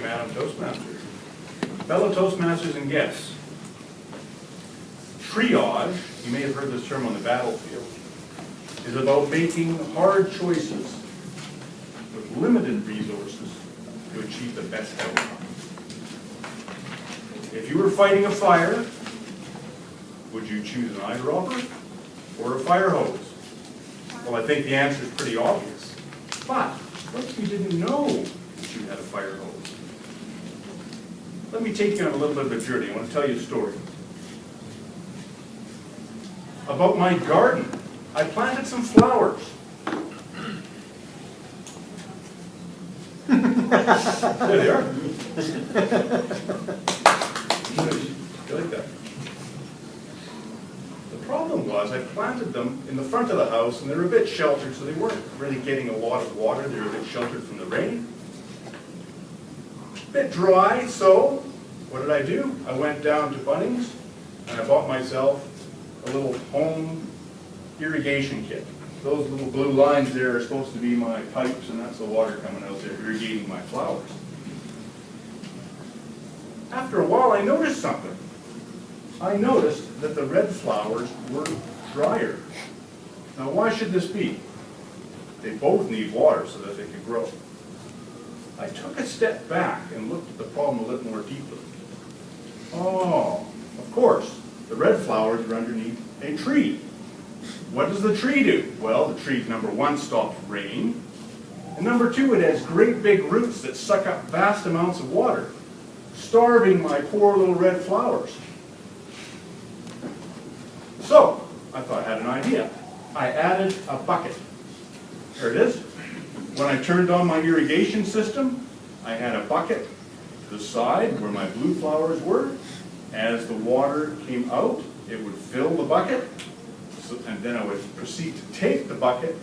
Madam Toastmaster. Fellow Toastmasters and guests, triage, you may have heard this term on the battlefield, is about making hard choices with limited resources to achieve the best outcome. If you were fighting a fire, would you choose an eyedropper or a fire hose? Well, I think the answer is pretty obvious. But what if you didn't know that you had a fire hose? Let me take you on a little bit of a journey. I want to tell you a story about my garden. I planted some flowers. There they are. You like that? The problem was I planted them in the front of the house and they were a bit sheltered, so they weren't really getting a lot of water. They were a bit sheltered from the rain. A bit dry, so what did I do? I went down to Bunnings and I bought myself a little home irrigation kit. Those little blue lines there are supposed to be my pipes, and that's the water coming out there irrigating my flowers. After a while I noticed something. I noticed that the red flowers were drier. Now why should this be? They both need water so that they can grow. I took a step back and looked at the problem a little more deeply. Oh, of course, the red flowers are underneath a tree. What does the tree do? Well, the tree, number one, stops rain, and number two, it has great big roots that suck up vast amounts of water, starving my poor little red flowers. So, I thought I had an idea. I added a bucket. There it is. When I turned on my irrigation system, I had a bucket to the side where my blue flowers were. As the water came out, it would fill the bucket, and then I would proceed to take the bucket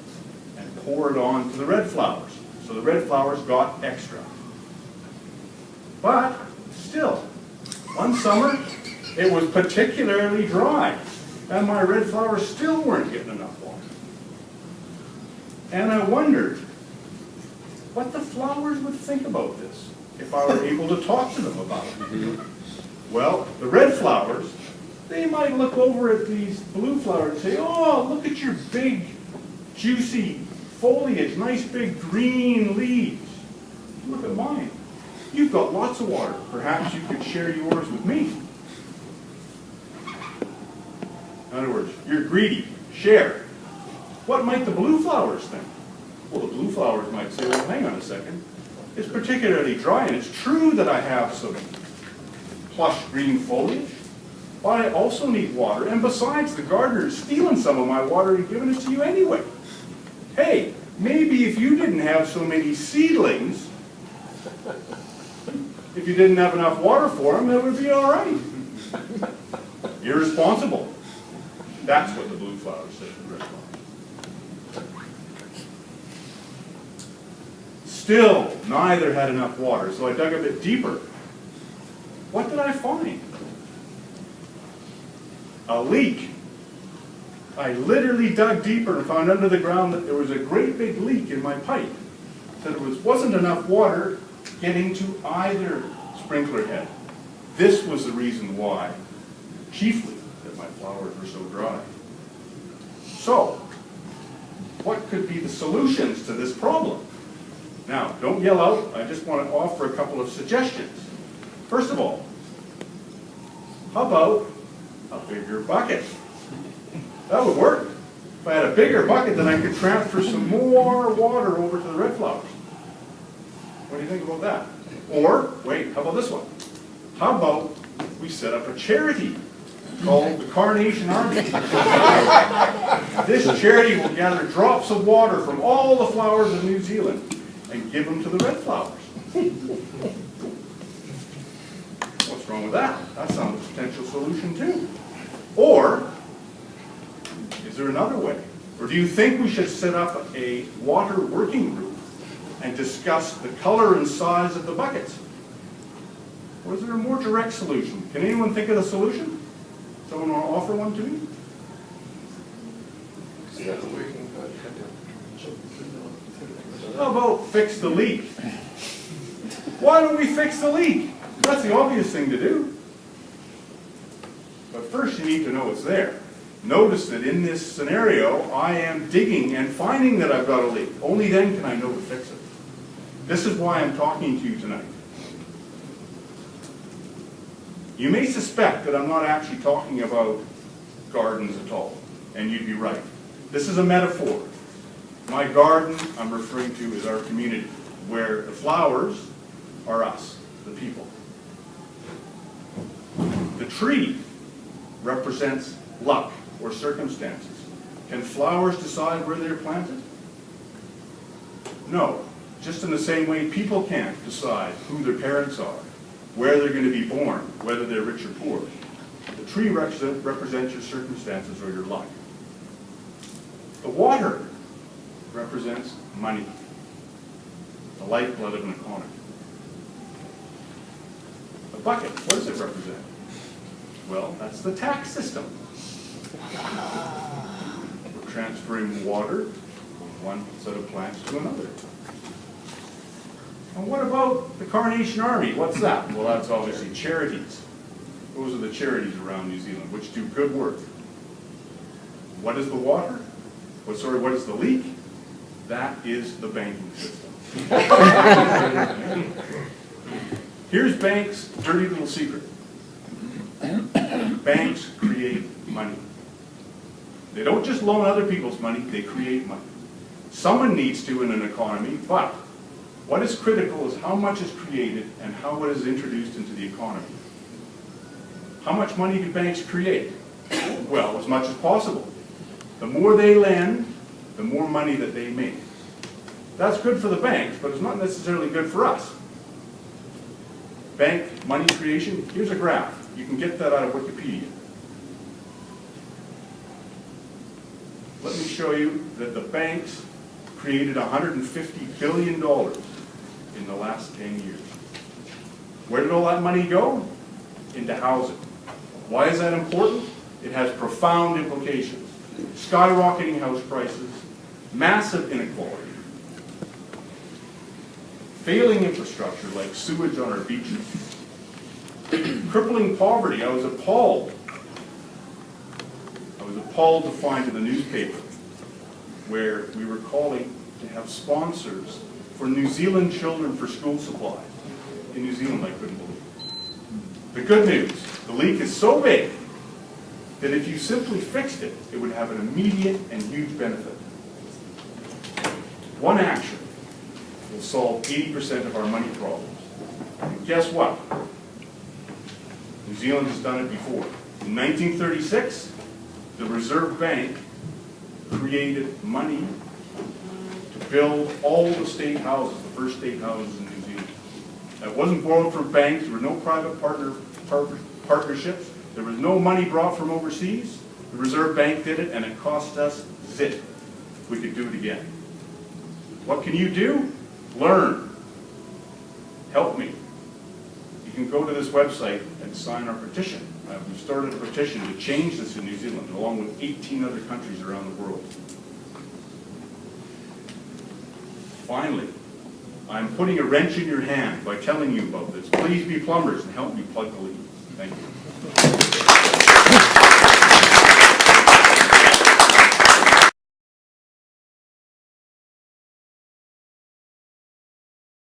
and pour it on to the red flowers. So the red flowers got extra. But still, one summer, it was particularly dry, and my red flowers still weren't getting enough water. And I wondered what the flowers would think about this if I were able to talk to them about it. Well, the red flowers, they might look over at these blue flowers and say, oh, look at your big, juicy foliage, nice big green leaves. Look at mine. You've got lots of water. Perhaps you could share yours with me. In other words, you're greedy. Share. What might the blue flowers think? Well, the blue flowers might say, well, hang on a second. It's particularly dry, and it's true that I have some plush green foliage, but I also need water, and besides, the gardener is stealing some of my water and giving it to you anyway. Hey, maybe if you didn't have so many seedlings, if you didn't have enough water for them, it would be all right. Irresponsible. That's what the blue flowers said to the red flowers. Still, neither had enough water, so I dug a bit deeper. What did I find? A leak. I literally dug deeper and found under the ground that there was a great big leak in my pipe. So there wasn't enough water getting to either sprinkler head. This was the reason why, chiefly, that my flowers were so dry. So, what could be the solutions to this problem? Now, don't yell out. I just want to offer a couple of suggestions. First of all, how about a bigger bucket? That would work. If I had a bigger bucket, then I could transfer some more water over to the red flowers. What do you think about that? Or, wait, how about this one? How about we set up a charity called the Carnation Army? This charity will gather drops of water from all the flowers of New Zealand and give them to the red flowers. What's wrong with that? That sounds a potential solution too. Or, is there another way? Or do you think we should set up a water working group and discuss the color and size of the buckets? Or is there a more direct solution? Can anyone think of a solution? Someone want to offer one to me? How about fix the leak? Why don't we fix the leak? That's the obvious thing to do. But first you need to know it's there. Notice that in this scenario, I am digging and finding that I've got a leak. Only then can I know to fix it. This is why I'm talking to you tonight. You may suspect that I'm not actually talking about gardens at all, and you'd be right. This is a metaphor. My garden I'm referring to is our community, where the flowers are us, the people. The tree represents luck or circumstances. Can flowers decide where they're planted? No. Just in the same way people can't decide who their parents are, where they're going to be born, whether they're rich or poor. The tree represents your circumstances or your luck. The water represents money, the lifeblood of an economy. The bucket, what does it represent? Well, that's the tax system. We're transferring water from one set of plants to another. And what about the Carnation Army? What's that? Well, that's obviously charities. Those are the charities around New Zealand which do good work. What is the water? What is the leak? That is the banking system. Here's banks' dirty little secret. Banks create money. They don't just loan other people's money, they create money. Someone needs to in an economy, but what is critical is how much is created and how it is introduced into the economy. How much money do banks create? Well, as much as possible. The more they lend, the more money that they make. That's good for the banks, but it's not necessarily good for us. Bank money creation, here's a graph. You can get that out of Wikipedia. Let me show you that the banks created $150 billion in the last 10 years. Where did all that money go? Into housing. Why is that important? It has profound implications. Skyrocketing house prices, massive inequality, failing infrastructure like sewage on our beaches, crippling poverty. I was appalled to find in the newspaper where we were calling to have sponsors for New Zealand children for school supplies. In New Zealand, I couldn't believe it. The good news, the leak is so big that if you simply fixed it, it would have an immediate and huge benefit. One action will solve 80% of our money problems. And guess what? New Zealand has done it before. In 1936, the Reserve Bank created money to build all the state houses, the first state houses in New Zealand. That wasn't borrowed from banks. There were no private partnerships. There was no money brought from overseas. The Reserve Bank did it, and it cost us zip. We could do it again. What can you do? Learn. Help me. You can go to this website and sign our petition. We've started a petition to change this in New Zealand, along with 18 other countries around the world. Finally, I'm putting a wrench in your hand by telling you about this. Please be plumbers and help me plug the leak. Thank you.